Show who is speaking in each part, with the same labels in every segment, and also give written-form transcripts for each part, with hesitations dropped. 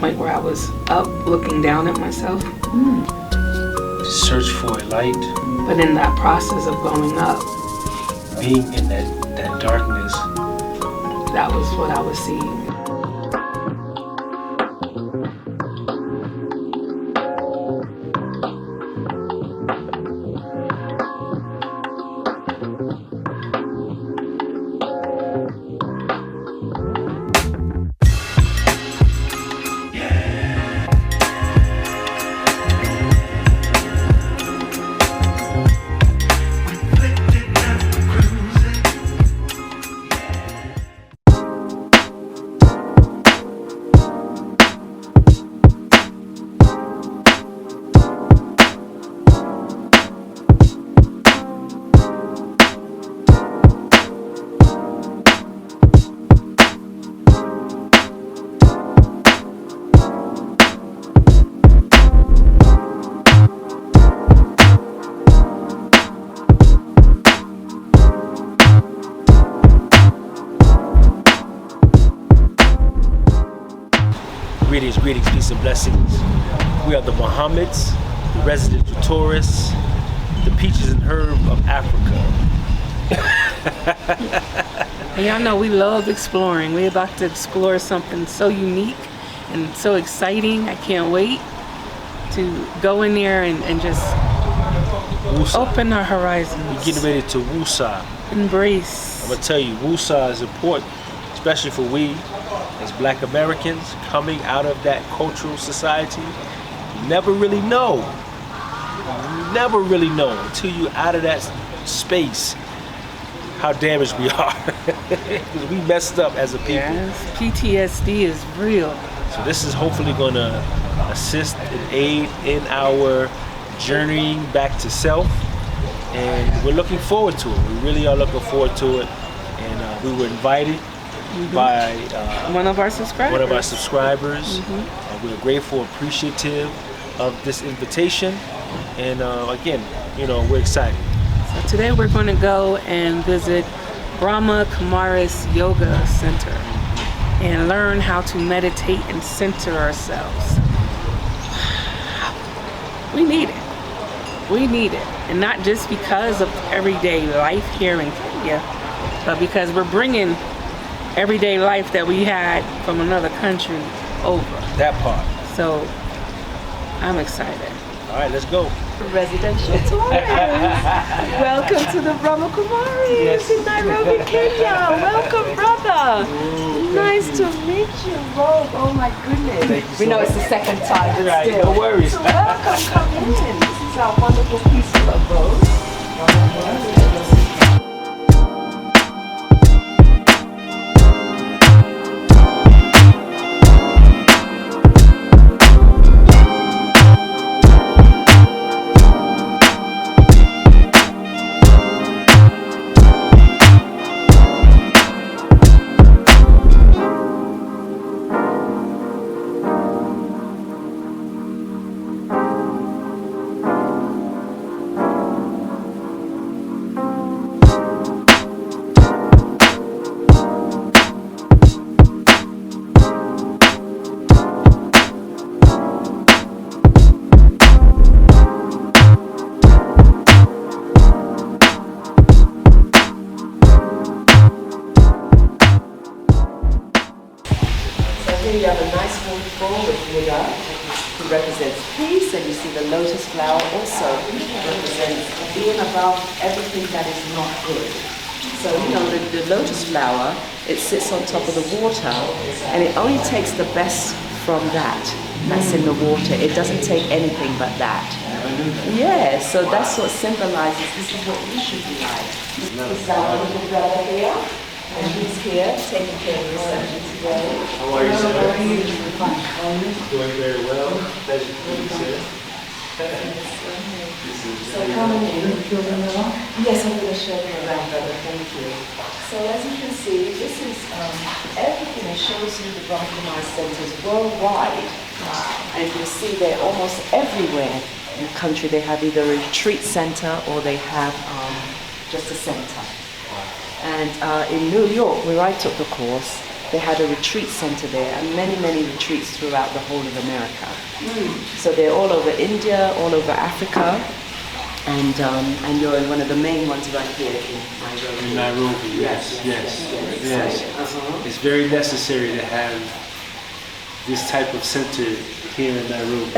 Speaker 1: point where I was up looking down at myself.
Speaker 2: Search for a light.
Speaker 1: But in that process of going up,
Speaker 2: being in that darkness,
Speaker 1: that was what I was seeing.
Speaker 2: Greetings, peace and blessings. We are the Mohammeds, the residential tourists, the peaches and herb of Africa.
Speaker 1: And y'all know we love exploring. We're about to explore something so unique and so exciting. I can't wait to go in there and just
Speaker 2: Wusa.
Speaker 1: Open our horizons.
Speaker 2: We're getting ready to Wusa.
Speaker 1: Embrace.
Speaker 2: I'm gonna tell you, Wusa is important, especially for we as Black Americans coming out of that cultural society. You never really know. You never really know until you're out of that space how damaged we are. Because we messed up as a people.
Speaker 1: Yes, PTSD is real.
Speaker 2: So this is hopefully going to assist and aid in our journeying back to self. And we're looking forward to it. We really are looking forward to it. And we were invited by
Speaker 1: one of our subscribers.
Speaker 2: We're grateful, appreciative of this invitation. And again, you know, we're excited.
Speaker 1: So today we're going to go and visit Brahma Kumaris Yoga Center and learn how to meditate and center ourselves. We need it. We need it. And not just because of everyday life here in Kenya, but because we're bringing everyday life that we had from another country over.
Speaker 2: That part.
Speaker 1: So I'm excited.
Speaker 2: All right, let's go.
Speaker 3: Residential tourists. Welcome to the Brahma Kumaris in Nairobi, Kenya. Welcome, brother. Nice to meet you, Rob. Oh my goodness. We know it's the second time, but
Speaker 2: right,
Speaker 3: still.
Speaker 2: No worries.
Speaker 3: So welcome, come in. This is our wonderful peaceful abode. Here you have a nice waterfall with Buddha, who represents peace, and you see the lotus flower also represents being above everything that is not good. So, you know, the lotus flower, it sits on top of the water, and it only takes the best from that's in the water. It doesn't take anything but that. Yeah, so that's what symbolizes this is what we should be like. This is our little brother here. And he's here taking care of reception today.
Speaker 2: How are you, sir?
Speaker 3: How are you? Fine.
Speaker 2: Doing very well. Pleasure to meet you, sir.
Speaker 3: So coming in. Yes, I'm going to show you around, brother. Thank you. So as you can see, this is everything. It shows you the Brahma Kumaris centers worldwide. And you'll see they're almost everywhere in the country. They have either a retreat center or they have just a center. And in New York, where I took the course, they had a retreat center there, and many, many retreats throughout the whole of America. So they're all over India, all over Africa, and you're in one of the main ones right here in Nairobi.
Speaker 2: In Nairobi, yes. It's very necessary to have this type of center here in Nairobi.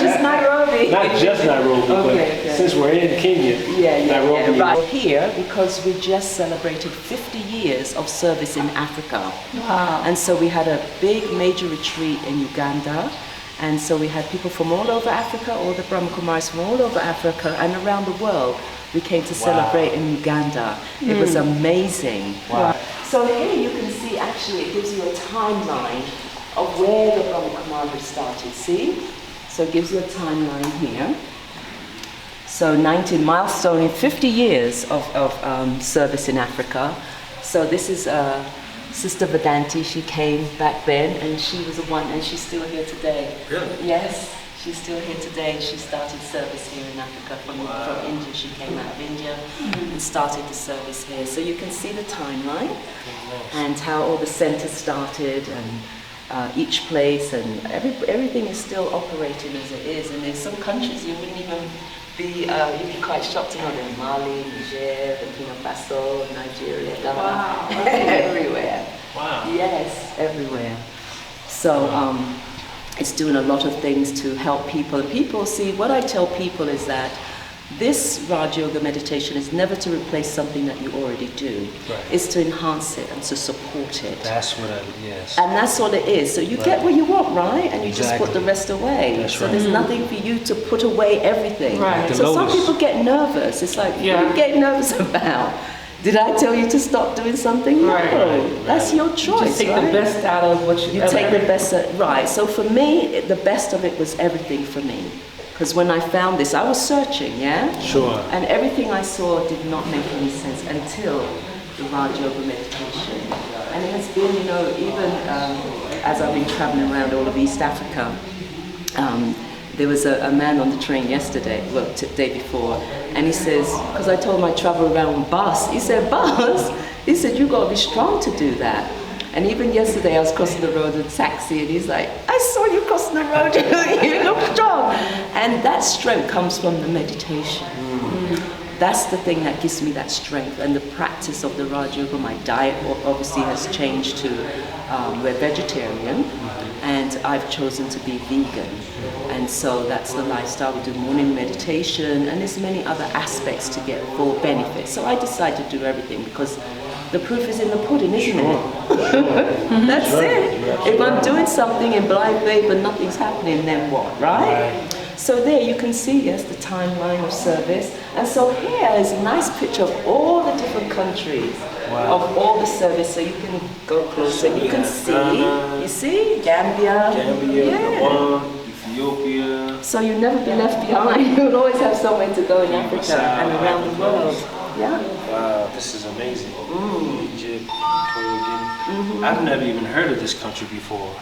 Speaker 3: Just Nairobi.
Speaker 2: Not just Nairobi, but since we're in Kenya, Nairobi.
Speaker 3: Right here, because we just celebrated 50 years of service in Africa.
Speaker 1: Wow.
Speaker 3: And so we had a big major retreat in Uganda. And so we had people from all over Africa, all the Brahma Kumaris from all over Africa and around the world. We came to celebrate in Uganda. It was amazing.
Speaker 2: Wow.
Speaker 3: So here you can see, actually, it gives you a timeline of where the Brahma Kumaris started, see? So it gives you a timeline here. So 19 milestone in 50 years of service in Africa. So this is Sister Vedanti. She came back then, and she was the one, and she's still here today.
Speaker 2: Really?
Speaker 3: Yes, she's still here today. She started service here in Africa from India. She came out of India and started the service here. So you can see the timeline and how all the centers started, and each place, and everything is still operating as it is. And there's some countries you wouldn't even be, you'd be quite shocked to know that Mali, Niger, Burkina Faso, Nigeria, Ghana, everywhere.
Speaker 2: Wow.
Speaker 3: Yes, everywhere. So it's doing a lot of things to help people. People see, what I tell people is that this Raj Yoga meditation is never to replace something that you already do.
Speaker 2: Right.
Speaker 3: It's to enhance it and to support it.
Speaker 2: That's what yes.
Speaker 3: And that's all it is. So you get what you want, right? And you just put the rest away.
Speaker 2: That's
Speaker 3: so
Speaker 2: right.
Speaker 3: there's nothing for you to put away everything.
Speaker 1: Right.
Speaker 3: So some people get nervous. It's like, what are you getting nervous about? Did I tell you to stop doing something? No.
Speaker 1: Right.
Speaker 3: That's your choice.
Speaker 1: Just take the best out of what you
Speaker 3: take the best, right. So for me, the best of it was everything for me. Because when I found this, I was searching,
Speaker 2: Sure.
Speaker 3: and everything I saw did not make any sense until the Raj Yoga meditation. And it has been, even as I've been traveling around all of East Africa, there was a man on the train yesterday, well, day before, and he says, because I told him I travel around with bus, he said, bus? He said, you got to be strong to do that. And even yesterday I was crossing the road with a taxi, and he's like, I saw you crossing the road, you look strong. And that strength comes from the meditation. That's the thing that gives me that strength, and the practice of the Raj Yoga. My diet obviously has changed to, we're vegetarian, and I've chosen to be vegan. And so that's the lifestyle. We do morning meditation, and there's many other aspects to get full benefit. So I decided to do everything because the proof is in the pudding, isn't it? That's it. If I'm doing something in blind faith but nothing's happening, then what, right? So there you can see, yes, the timeline of service. And so here is a nice picture of all the different countries, of all the service. So you can go closer. You can see, you see, Gambia,
Speaker 2: Gabon, Ethiopia.
Speaker 3: So you'll never be left behind. You'll always have somewhere to go in Africa and around the world. Yeah.
Speaker 2: Wow, this is amazing. Egypt, Equatorial Guinea. I've never even heard of this country before.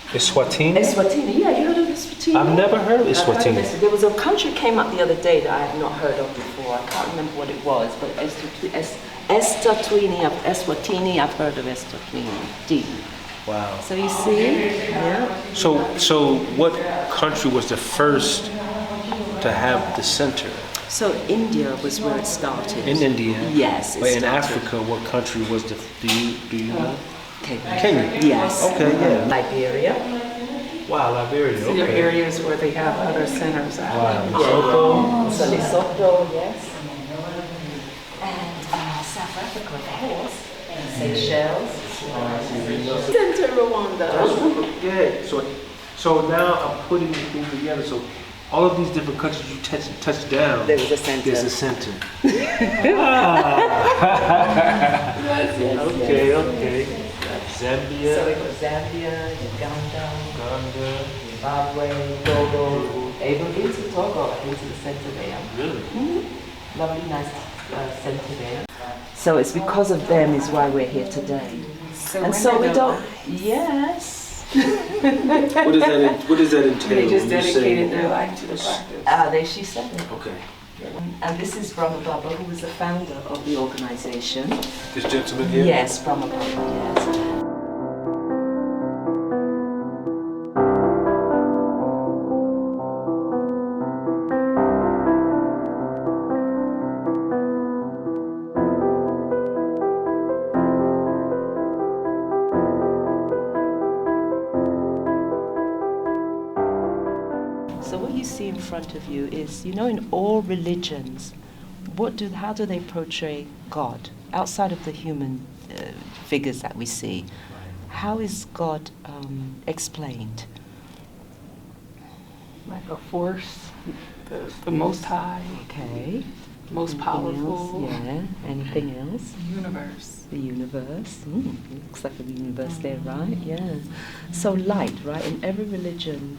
Speaker 2: Eswatini?
Speaker 3: Eswatini, yeah, you heard of Eswatini?
Speaker 2: I've never heard of Eswatini.
Speaker 3: There was a country came up the other day that I have not heard of before. I can't remember what it was, but Eswatini, I've heard of Eswatini.
Speaker 2: Wow.
Speaker 3: So you see, yeah.
Speaker 2: So what country was the first to have the center?
Speaker 3: So India was where it started.
Speaker 2: In India?
Speaker 3: Yes.
Speaker 2: But in Africa, what country was the, do you know?
Speaker 3: Kenya.
Speaker 2: Yes. Okay, yeah.
Speaker 3: Liberia.
Speaker 2: Wow, Liberia,
Speaker 1: So there are areas where they have other centers at.
Speaker 2: Wow, Lesotho.
Speaker 3: So Lesotho, yes. And South Africa, of course. Seychelles. Center Rwanda.
Speaker 2: Good. So now I'm putting the things together. So all of these different countries you touch down.
Speaker 3: There was a center.
Speaker 2: There's a center.
Speaker 3: Yes.
Speaker 2: Okay. Zambia.
Speaker 3: So it was Zambia, Uganda, Zimbabwe, Togo. Even been to Togo, I've been to the center there.
Speaker 2: Really?
Speaker 3: Lovely, nice center there. So it's because of them is why we're here today. And so we don't. Yes.
Speaker 2: What does that entail?
Speaker 1: They just dedicated their life to the practice.
Speaker 3: She said it.
Speaker 2: Okay.
Speaker 3: And this is Brahma Baba, who was the founder of the organization.
Speaker 2: This gentleman here?
Speaker 3: Yes, Brahma Baba, yes. So what you see in front of you is, in all religions, how do they portray God outside of the human figures that we see? How is God explained?
Speaker 1: Like a force, the Most High.
Speaker 3: Okay.
Speaker 1: Most
Speaker 3: Anything
Speaker 1: powerful.
Speaker 3: else? Yeah. Anything else?
Speaker 1: Universe.
Speaker 3: The universe. Looks like a universe there, right? Yeah. So light, right? In every religion,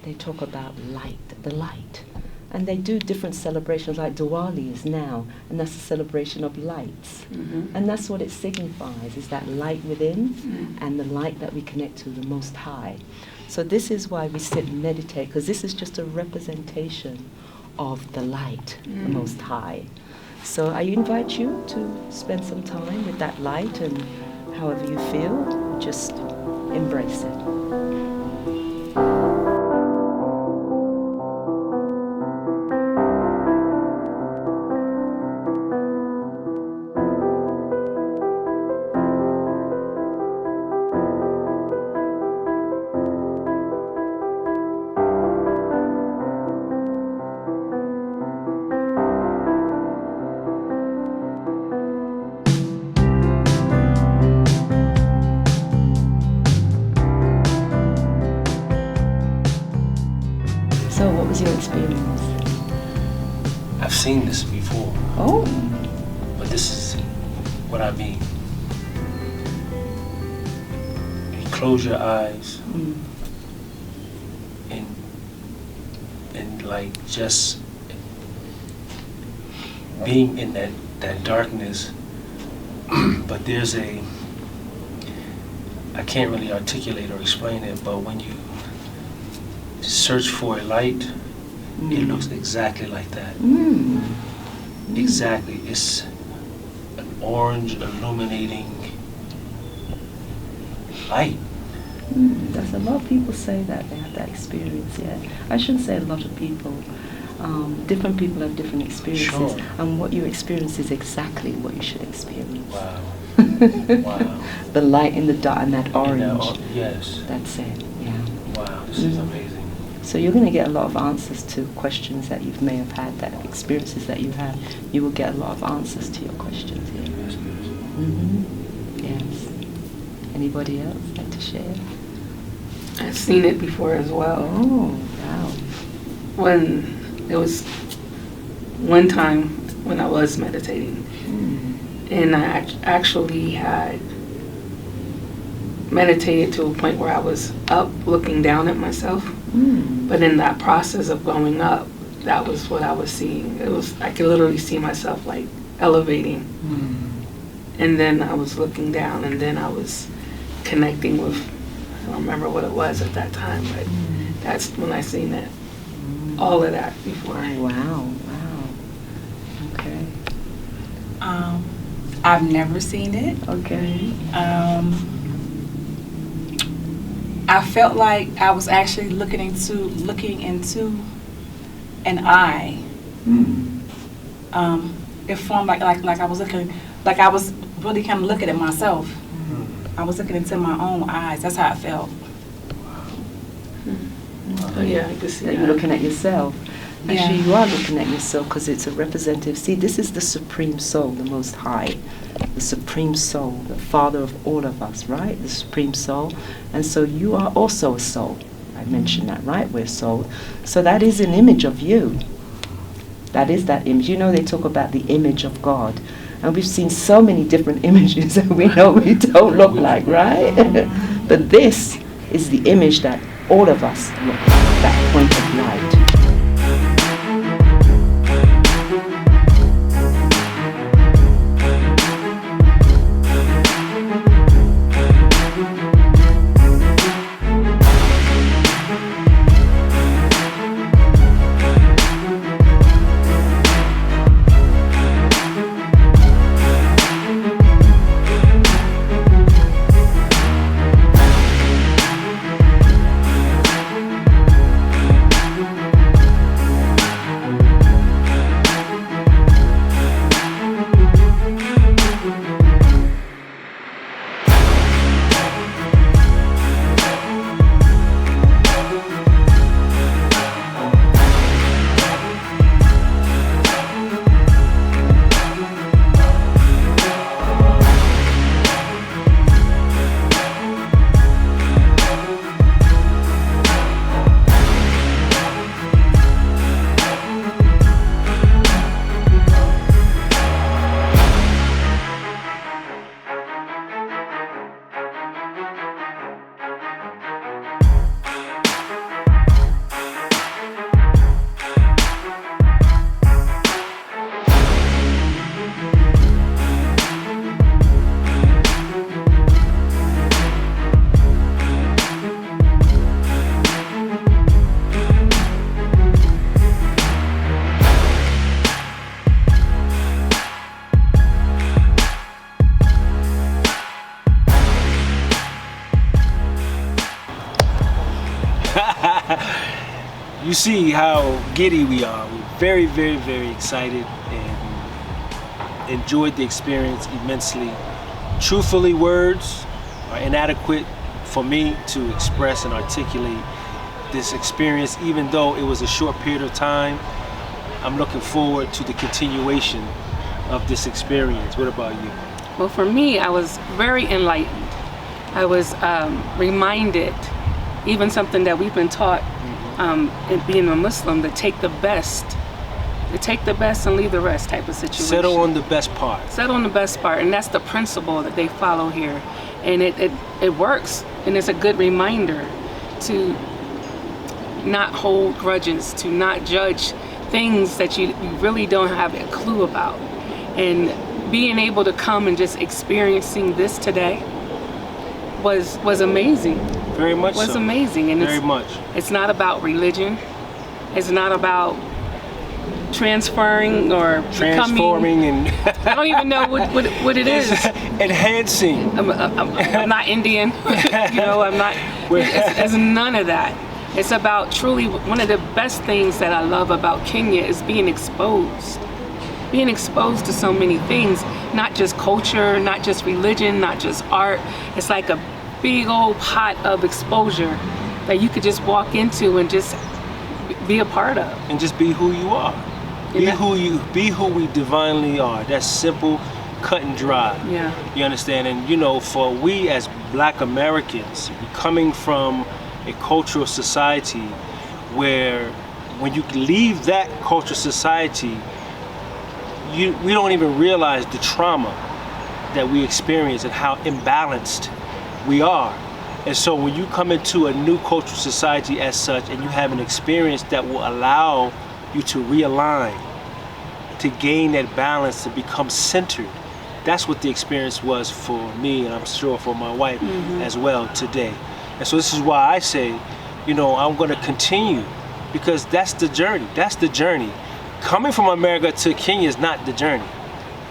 Speaker 3: they talk about light, the light. And they do different celebrations, like Diwali is now, and that's a celebration of lights.
Speaker 1: Mm-hmm.
Speaker 3: And that's what it signifies, is that light within and the light that we connect to, the Most High. So this is why we sit and meditate, because this is just a representation of the light, the Most High. So I invite you to spend some time with that light, and however you feel, just embrace it. So what was your experience?
Speaker 2: I've seen this before,
Speaker 3: Oh.
Speaker 2: but this is what I mean. You close your eyes and like just being in that darkness, but there's I can't really articulate or explain it, but when you search for a light, it looks exactly like that. Exactly. It's an orange illuminating light.
Speaker 3: There's a lot of people say that they have that experience, yeah. I shouldn't say a lot of people. Different people have different experiences.
Speaker 2: Sure.
Speaker 3: And what you experience is exactly what you should experience.
Speaker 2: Wow. Wow.
Speaker 3: The light in the dark and that orange.
Speaker 2: Yes.
Speaker 3: That's it, yeah.
Speaker 2: Wow, this is amazing.
Speaker 3: So you're going to get a lot of answers to questions that you may have had, that experiences that you had. You will get a lot of answers to your questions here. Yes. Anybody else like to share?
Speaker 1: I've seen it before as well.
Speaker 3: Oh, wow.
Speaker 1: When it was one time when I was meditating, and I actually had meditated to a point where I was up looking down at myself. But in that process of going up, that was what I was seeing. I could literally see myself like elevating. And then I was looking down, and then I was connecting with, I don't remember what it was at that time, but that's when I seen that. All of that before.
Speaker 3: Wow. Okay.
Speaker 4: I've never seen it.
Speaker 3: Okay.
Speaker 4: I felt like I was actually looking into an eye. It formed like I was looking, like I was really kind of looking at myself. I was looking into my own eyes. That's how I felt.
Speaker 1: Oh yeah, I could see
Speaker 3: That
Speaker 1: that.
Speaker 3: you're looking at yourself.
Speaker 4: Yeah.
Speaker 3: Actually, you are looking at yourself because it's a representative. See, this is the Supreme Soul, the Most High. The Supreme Soul, the Father of all of us, right? The Supreme Soul. And so you are also a soul. I mentioned that, right? We're soul. So that is an image of you. That is that image. You know, they talk about the image of God. And we've seen so many different images that we know we don't look like, right? But this is the image that all of us look like, that point of light.
Speaker 2: you see how giddy we are. We're very, very, very excited and enjoyed the experience immensely. Truthfully, words are inadequate for me to express and articulate this experience, even though it was a short period of time. I'm looking forward to the continuation of this experience. What about you?
Speaker 1: Well, for me, I was very enlightened. I was reminded, even something that we've been taught in being a Muslim, to take the best and leave the rest type of situation.
Speaker 2: Settle on the best part.
Speaker 1: Settle on the best part, and that's the principle that they follow here. And it works, and it's a good reminder to not hold grudges, to not judge things that you really don't have a clue about. And being able to come and just experiencing this today was amazing.
Speaker 2: Very much
Speaker 1: was
Speaker 2: so.
Speaker 1: amazing. And
Speaker 2: Very much.
Speaker 1: It's not about religion. It's not about transferring
Speaker 2: Transforming
Speaker 1: becoming. I don't even know what it is.
Speaker 2: Enhancing.
Speaker 1: I'm not Indian. I'm not. It's none of that. It's about truly, one of the best things that I love about Kenya is being exposed to so many things, not just culture, not just religion, not just art. It's like a big old pot of exposure that you could just walk into and just be a part of.
Speaker 2: And just be who you are. Be who we divinely are. That's simple, cut and dry.
Speaker 1: Yeah.
Speaker 2: You understand? And for we as Black Americans, coming from a cultural society where when you leave that cultural society, we don't even realize the trauma that we experience and how imbalanced we are. And so when you come into a new cultural society as such, and you have an experience that will allow you to realign, to gain that balance, to become centered, that's what the experience was for me, and I'm sure for my wife as well today. And so this is why I say, I'm going to continue, because that's the journey. That's the journey. Coming from America to Kenya is not the journey.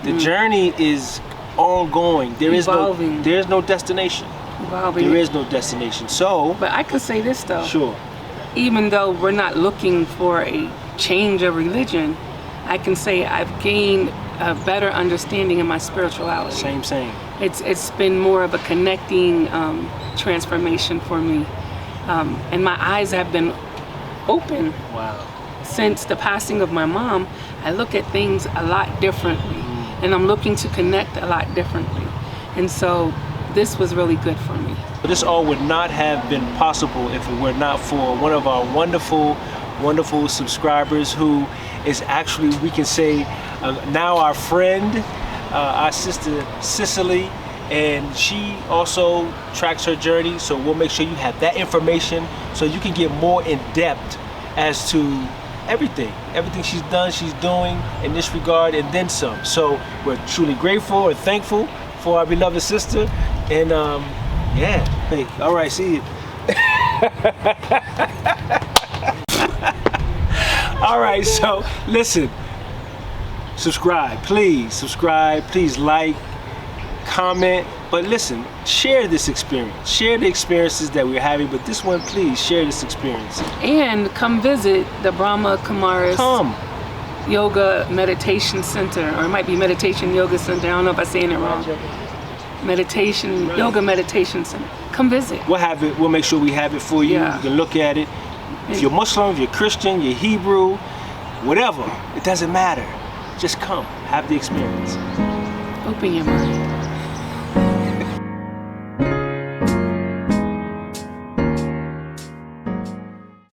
Speaker 2: The journey is ongoing. There's no destination.
Speaker 1: Evolving.
Speaker 2: There is no destination. So,
Speaker 1: but I could say this though.
Speaker 2: Sure.
Speaker 1: Even though we're not looking for a change of religion, I can say I've gained a better understanding of my spirituality.
Speaker 2: Same.
Speaker 1: It's been more of a connecting transformation for me, and my eyes have been open.
Speaker 2: Wow.
Speaker 1: Since the passing of my mom, I look at things a lot differently, and I'm looking to connect a lot differently. And so this was really good for me.
Speaker 2: This all would not have been possible if it were not for one of our wonderful, wonderful subscribers who is actually, we can say, now our friend, our sister Cicely, and she also tracks her journey. So we'll make sure you have that information so you can get more in depth as to everything she's done, she's doing in this regard, and then some. So we're truly grateful and thankful for our beloved sister. And hey, all right, see you. All right, so listen, subscribe, please like, comment, but listen, share this experience, share the experiences that we're having, but this one, please share this experience.
Speaker 1: And come visit the Brahma Kumaris Yoga Meditation Center, or it might be Meditation Yoga Center, I don't know if I'm saying it wrong. Yoga Meditation Center. Come visit.
Speaker 2: We'll have it, we'll make sure we have it for you.
Speaker 1: Yeah.
Speaker 2: You can look at it. If you're Muslim, if you're Christian, you're Hebrew, whatever, it doesn't matter. Just come, have the experience.
Speaker 1: Open your mind.